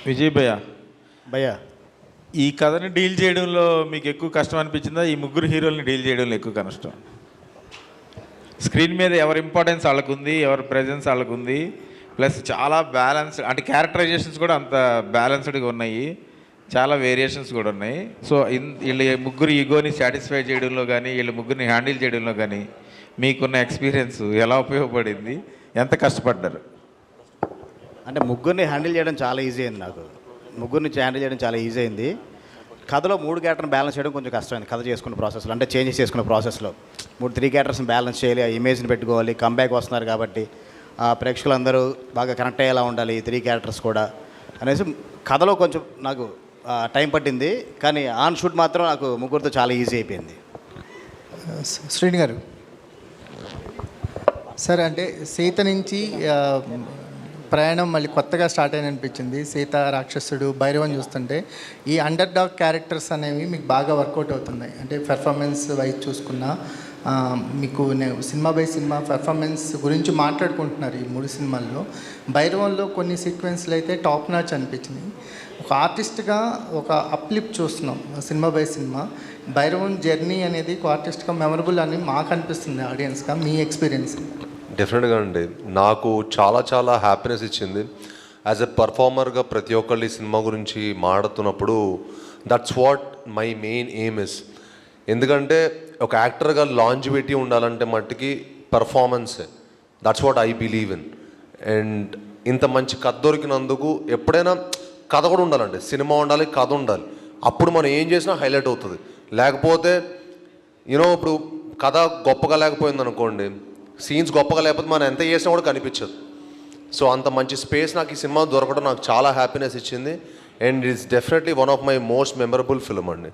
విజయ్ భయ్య, భయ్యా ఈ కథని డీల్ చేయడంలో మీకు ఎక్కువ కష్టం అనిపించిందా, ఈ ముగ్గురు హీరోల్ని డీల్ చేయడంలో ఎక్కువ కష్టం? స్క్రీన్ మీద ఎవరి ఇంపార్టెన్స్ వాళ్ళకుంది, ఎవరి ప్రెజెన్స్ వాళ్ళకుంది, ప్లస్ చాలా బ్యాలెన్స్, అంటే క్యారెక్టరైజేషన్స్ కూడా అంత బ్యాలెన్స్డ్గా ఉన్నాయి, చాలా వేరియేషన్స్ కూడా ఉన్నాయి. సో వీళ్ళ ముగ్గురు ఈగోని సాటిస్ఫై చేయడంలో కానీ, వీళ్ళ ముగ్గురిని హ్యాండిల్ చేయడంలో కానీ మీకున్న ఎక్స్పీరియన్స్ ఎలా ఉపయోగపడింది, ఎంత కష్టపడ్డారు? అంటే ముగ్గురిని హ్యాండిల్ చేయడం చాలా ఈజీ అయింది. నాకు ముగ్గురిని హ్యాండిల్ చేయడం చాలా ఈజీ అయింది. కథలో 3 క్యారెక్టర్ని బ్యాలెన్స్ చేయడం కొంచెం కష్టమైంది. కథ చేసుకున్న ప్రాసెస్లో, అంటే చేంజెస్ చేసుకున్న ప్రాసెస్లో 3 క్యారెక్టర్స్ని బ్యాలెన్స్ చేయాలి, ఆ ఇమేజ్ని పెట్టుకోవాలి, కంబ్యాక్ వస్తున్నారు కాబట్టి ప్రేక్షకులందరూ బాగా కనెక్ట్ అయ్యేలా ఉండాలి ఈ 3 క్యారెక్టర్స్ కూడా అనేసి కథలో కొంచెం నాకు టైం పట్టింది. కానీ ఆన్ షూట్ మాత్రం నాకు ముగ్గురితో చాలా ఈజీ అయిపోయింది. శ్రీని గారు సార్, అంటే సీత నుంచి ప్రయాణం మళ్ళీ కొత్తగా స్టార్ట్ అయిన అనిపించింది. సీత, రాక్షసుడు, భైరవం చూస్తుంటే ఈ అండర్ డాగ్ క్యారెక్టర్స్ అనేవి మీకు బాగా వర్కౌట్ అవుతున్నాయి. అంటే పెర్ఫార్మెన్స్ వైజ్ చూసుకున్నా మీకు సినిమా బై సినిమా పెర్ఫార్మెన్స్ గురించి మాట్లాడుకుంటున్నారు ఈ 3 సినిమాల్లో. భైరవంలో కొన్ని సీక్వెన్స్లు అయితే టాప్ నాచ్ అనిపించినాయి. ఒక ఆర్టిస్ట్గా ఒక అప్లిప్ చూస్తున్నాం cinema by cinema. Bhairavam journey అనేది ఒక ఆర్టిస్ట్గా మెమరబుల్ అని మాకు అనిపిస్తుంది ఆడియన్స్గా. మీ ఎక్స్పీరియన్స్? డెఫినెట్గా అండి, నాకు చాలా చాలా హ్యాపీనెస్ ఇచ్చింది. యాజ్ ఎ పర్ఫార్మర్గా ప్రతి ఒక్కళ్ళు ఈ సినిమా గురించి మాట్లాడుతున్నప్పుడు that's what my main aim is. ఎందుకంటే ఒక యాక్టర్గా లాంజివిటీ ఉండాలంటే మట్టుకి పర్ఫార్మెన్సే. That's what I believe in. And ఇంత మంచి కథ దొరికినందుకు ఎప్పుడైనా కథ కూడా ఉండాలండి, సినిమా ఉండాలి, కథ ఉండాలి. అప్పుడు మనం ఏం చేసినా హైలైట్ అవుతుంది. లేకపోతే ఇప్పుడు కథ గొప్పగా లేకపోయింది అనుకోండి, సీన్స్ గొప్పగా లేకపోతే మనం ఎంత చేసినా కూడా కనిపించదు. సో అంత మంచి స్పేస్ నాకు ఈ సినిమా దొరకడం నాకు చాలా హ్యాపీనెస్ ఇచ్చింది. And it's definitely one of my most memorable film అండి.